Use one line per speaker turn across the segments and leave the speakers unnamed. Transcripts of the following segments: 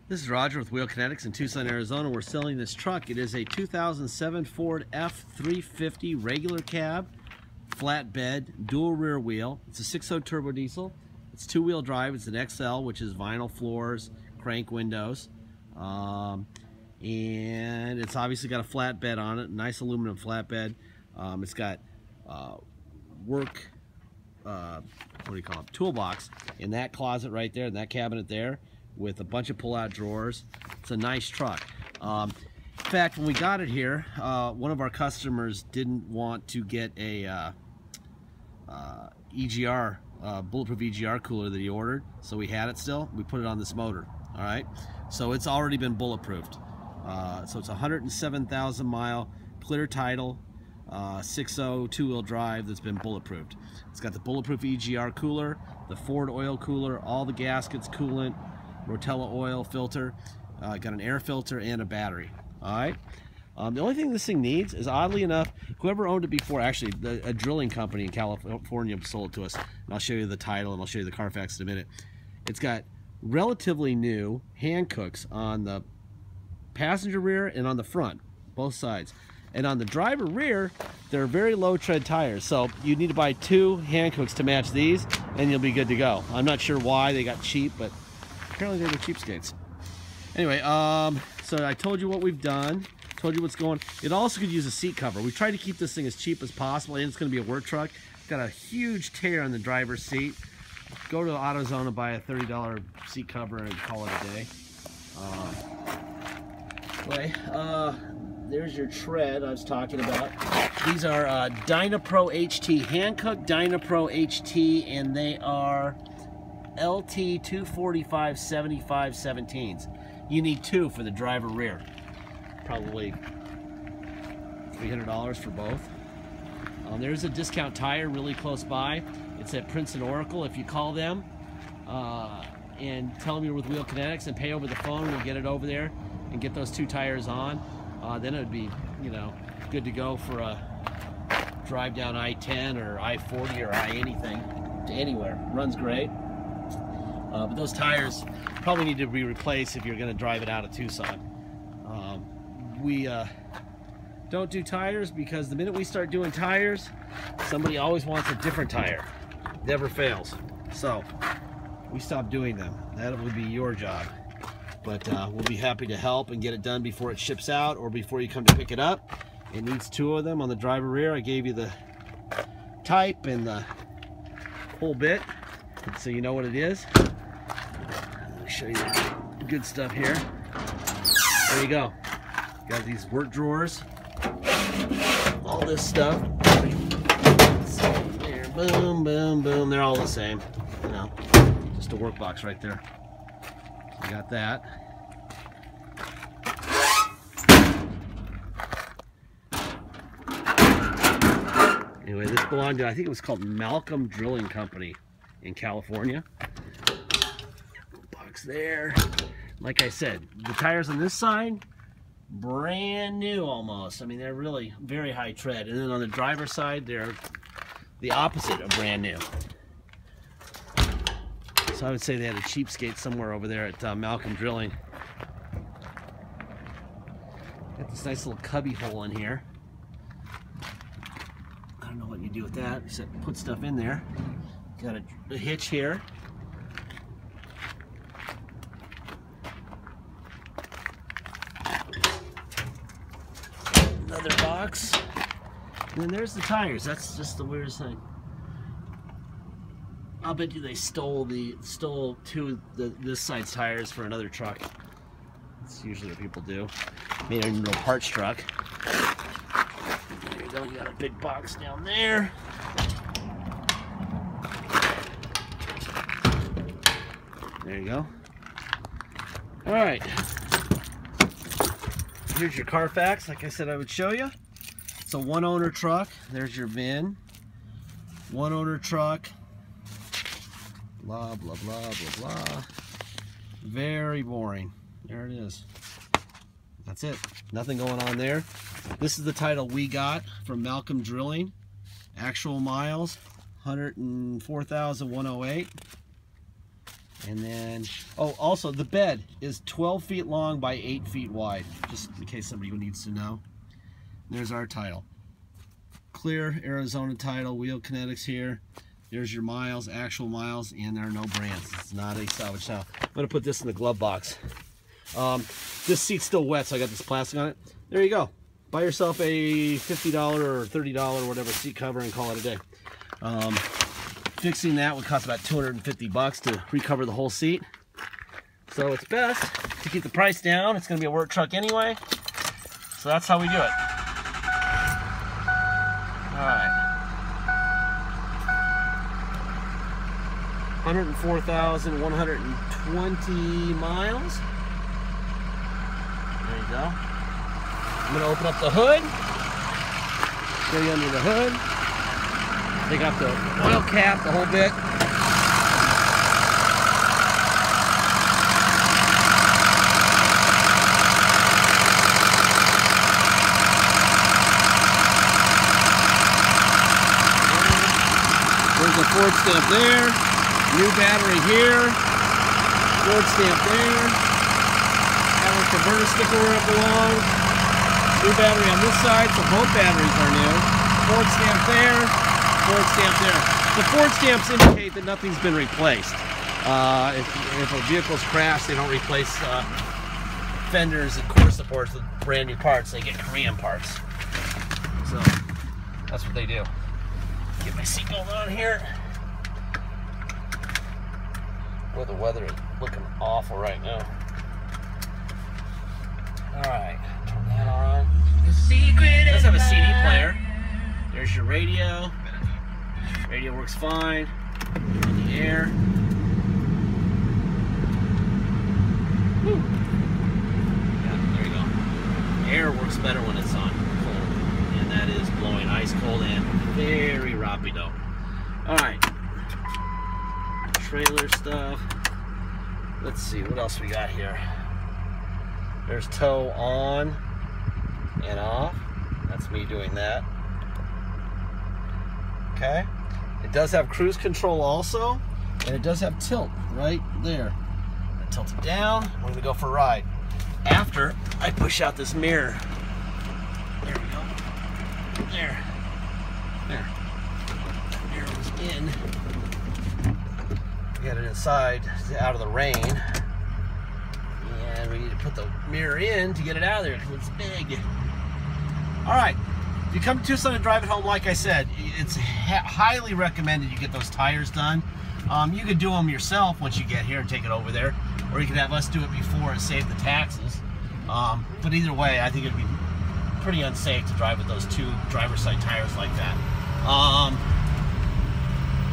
This is Roger with Wheel Kinetics in Tucson, Arizona. We're selling this truck. It is a 2007 Ford F350 regular cab, flatbed, dual rear wheel. It's a 6.0 turbo diesel. It's two-wheel drive. It's an XL, which is vinyl floors, crank windows. And it's obviously got a flatbed on it, nice aluminum flatbed. It's got toolbox in that closet right there, in that cabinet there, with a bunch of pull-out drawers. It's a nice truck. In fact, when we got it here, one of our customers didn't want to get a EGR, bulletproof EGR cooler that he ordered, so we had it still. We put it on this motor. All right, so it's already been bulletproofed. So it's a 107,000 mile clear title, 6.0 two-wheel drive that's been bulletproofed. It's got the bulletproof EGR cooler, the Ford oil cooler, all the gaskets, coolant, Rotella oil filter, got an air filter and a battery. All right. The only thing this thing needs is, oddly enough, whoever owned it before, actually a drilling company in California sold it to us, and I'll show you the title and I'll show you the Carfax in a minute. It's got relatively new hand cooks on the passenger rear and on the front, both sides. And on the driver rear, they're very low tread tires, so you need to buy 2 hand cooks to match these and you'll be good to go. I'm not sure why they got cheap, but apparently they were cheapskates. Anyway, so I told you what we've done, told you what's going. It also could use a seat cover. We tried to keep this thing as cheap as possible, and it's going to be a work truck. It's got a huge tear on the driver's seat. Go to AutoZone and buy a $30 seat cover and call it a day. There's your tread I was talking about. These are Dynapro HT, hand-cooked Dynapro HT, and they are LT 245 75 17s. You need 2 for the driver rear. Probably $300 for both. There's a discount tire really close by. It's at Prince and Oracle. If you call them and tell them you're with Wheel Kinetics and pay over the phone, we'll get it over there and get those 2 tires on. Then it would be, you know, good to go for a drive down I-10 or I-40 or I-anything to anywhere. Runs great. But those tires probably need to be replaced if you're going to drive it out of Tucson. We don't do tires because the minute we start doing tires, somebody always wants a different tire. Never fails. So we stopped doing them. That would be your job. But we'll be happy to help and get it done before it ships out or before you come to pick it up. It needs 2 of them on the driver rear. I gave you the type and the whole bit, so you know what it is. Let me show you the good stuff here. There you go. Got these work drawers, all this stuff. There, boom, boom, boom. They're all the same. You know, just a work box right there. So got that. Anyway, this belonged to, I think it was called Malcolm Drilling Company in California. Box there. Like I said, the tires on this side, brand new almost. I mean, they're really very high tread. And then on the driver's side, they're the opposite of brand new. So I would say they had a cheapskate somewhere over there at Malcolm Drilling. Got this nice little cubby hole in here. I don't know what you do with that, except put stuff in there. Got a hitch here. Another box. And then there's the tires. That's just the weirdest thing. I'll bet you they stole 2 of this side's tires for another truck. That's usually what people do. Made a no parts truck. There you go. You got a big box down there. There you go. All right. Here's your Carfax. Like I said, I would show you. It's a 1-owner truck. There's your VIN. 1-owner truck. Blah, blah, blah, blah, blah. Very boring. There it is. That's it. Nothing going on there. This is the title we got from Malcolm Drilling. Actual miles, 104,108. And then, oh, also the bed is 12 feet long by 8 feet wide, just in case somebody needs to know. And there's our title. Clear Arizona title, wheel Kinetics here. There's your miles, actual miles, and there are no brands. It's not a salvage tile. I'm gonna put this in the glove box. This seat's still wet, so I got this plastic on it. There you go. Buy yourself a $50 or $30 or whatever seat cover and call it a day. Fixing that would cost about $250 to recover the whole seat. So it's best to keep the price down. It's going to be a work truck anyway. So that's how we do it. All right. 104,120 miles. There you go. I'm going to open up the hood. Show you under the hood. Take off the oil cap, the whole bit. There's a Ford stamp there. New battery here. Ford stamp there. Got a converter sticker where it belongs. New battery on this side, so both batteries are new. Ford stamp there. Ford stamp there. The Ford stamps indicate that nothing's been replaced. If a vehicle's crashed, they don't replace fenders and core supports with brand new parts. They get Korean parts. So that's what they do. Get my seatbelt on here. Boy, the weather is looking awful right now. All right, turn that on. It does have a CD player. There's your radio. Radio works fine. On the air. Woo. Yeah, there you go. Air works better when it's on cold. And that is blowing ice cold and very rapido. Alright. Trailer stuff. Let's see, what else we got here? There's tow on and off. That's me doing that. Okay. It does have cruise control also, and it does have tilt right there. I tilt it down. We're gonna go for a ride. After I push out this mirror. There we go. There. There. The mirror was in. Get it inside, out of the rain. And we need to put the mirror in to get it out of there because it's big. All right. If you come to Tucson and drive it home, like I said, it's highly recommended you get those tires done. You could do them yourself once you get here and take it over there, or you could have us do it before and save the taxes. But either way, I think it'd be pretty unsafe to drive with those two driver's side tires like that.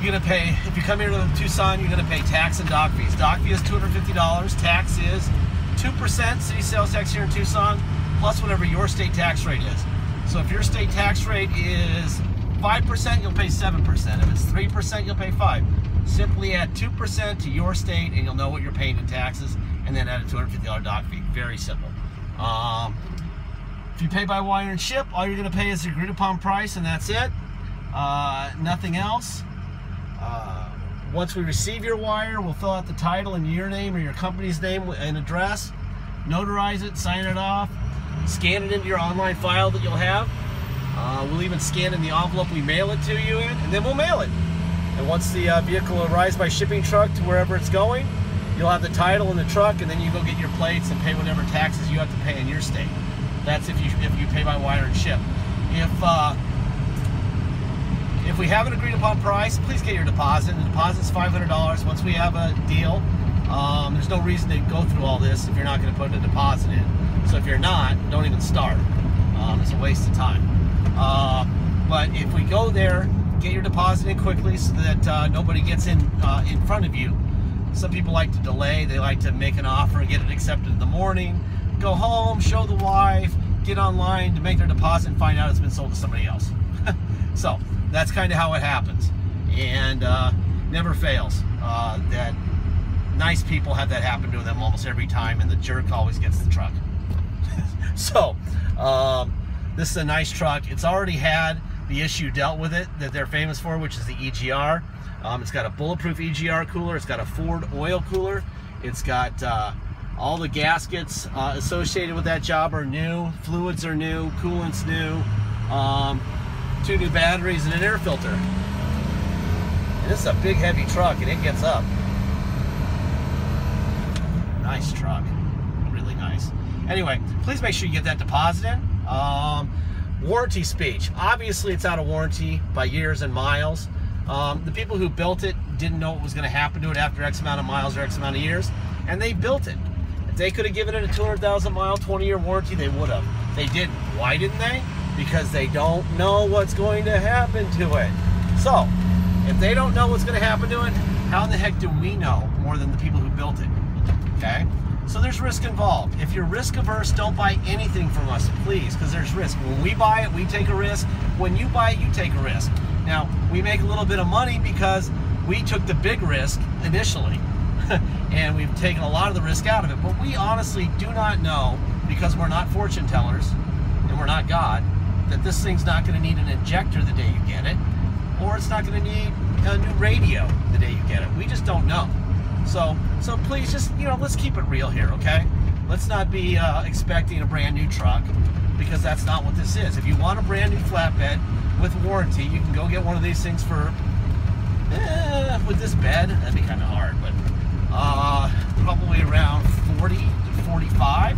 You're gonna pay, if you come here to Tucson, you're gonna pay tax and dock fees. Dock fee is $250. Tax is 2% city sales tax here in Tucson, plus whatever your state tax rate is. So if your state tax rate is 5%, you'll pay 7%. If it's 3%, you'll pay 5%. Simply add 2% to your state and you'll know what you're paying in taxes, and then add a $250 dock fee. Very simple. If you pay by wire and ship, all you're gonna pay is the agreed upon price, and that's it. Nothing else. Once we receive your wire, we'll fill out the title in your name or your company's name and address, notarize it, sign it off, scan it into your online file that you'll have. We'll even scan in the envelope we mail it to you in, and then we'll mail it. And once the vehicle arrives by shipping truck to wherever it's going, you'll have the title in the truck, and then you go get your plates and pay whatever taxes you have to pay in your state. That's if you pay by wire and ship. If we have an agreed upon price, please get your deposit. The deposit's $500 once we have a deal. There's no reason to go through all this if you're not going to put a deposit in. So if you're not, don't even start. It's a waste of time. But if we go there, get your deposit in quickly so that nobody gets in front of you. Some people like to delay. They like to make an offer and get it accepted in the morning. Go home, show the wife, get online to make their deposit and find out it's been sold to somebody else. So that's kind of how it happens, and never fails. That nice people have that happen to them almost every time, and the jerk always gets the truck. So this is a nice truck. It's already had the issue dealt with it that they're famous for, which is the EGR. It's got a bulletproof EGR cooler. It's got a Ford oil cooler. It's got all the gaskets associated with that job are new. Fluids are new. Coolant's new. 2 new batteries and an air filter. And this is a big, heavy truck, and it gets up. Nice truck. Really nice. Anyway, please make sure you get that deposit in. Warranty speech. Obviously, it's out of warranty by years and miles. The people who built it didn't know what was going to happen to it after X amount of miles or X amount of years, and they built it. If they could have given it a 200,000 mile, 20-year warranty, they would have. They didn't. Why didn't they? Because they don't know what's going to happen to it. So, if they don't know what's going to happen to it, how in the heck do we know more than the people who built it? Okay? So there's risk involved. If you're risk averse, don't buy anything from us, please, because there's risk. When we buy it, we take a risk. When you buy it, you take a risk. Now, we make a little bit of money because we took the big risk initially, and we've taken a lot of the risk out of it. But we honestly do not know, because we're not fortune tellers, and we're not God, that this thing's not going to need an injector the day you get it, or it's not going to need a new radio the day you get it. We just don't know. So please just, let's keep it real here, okay? Let's not be expecting a brand new truck, because that's not what this is. If you want a brand new flatbed with warranty, you can go get one of these things for, with this bed, that'd be kind of hard, but probably around 40 to 45.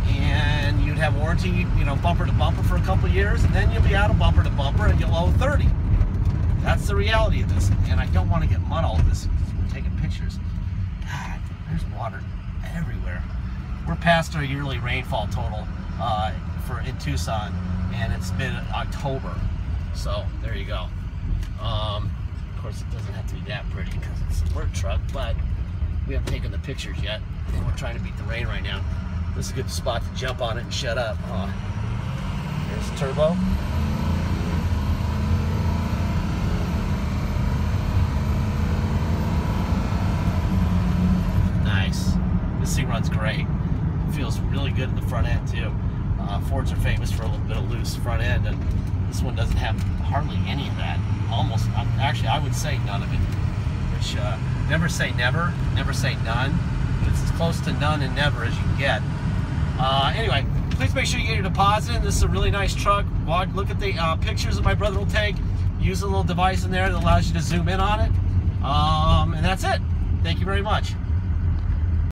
And you'd have warranty, bumper to bumper for a couple of years, and then you'll be out of bumper to bumper and you'll owe 30. That's the reality of this. And I don't want to get mud all of this. We're taking pictures. God, there's water everywhere. We're past our yearly rainfall total in Tucson, and it's mid-October. So there you go. Of course, it doesn't have to be that pretty because it's a work truck, but we haven't taken the pictures yet. And we're trying to beat the rain right now. This is a good spot to jump on it and shut up. There's the turbo. Nice. This thing runs great. It feels really good in the front end too. Fords are famous for a little bit of loose front end, and this one doesn't have hardly any of that. Almost, actually, I would say none of it. Which, never say never, never say none. But it's as close to none and never as you can get. Anyway, please make sure you get your deposit in. This is a really nice truck. Look at the pictures that my brother will take. Use a little device in there that allows you to zoom in on it. And that's it. Thank you very much.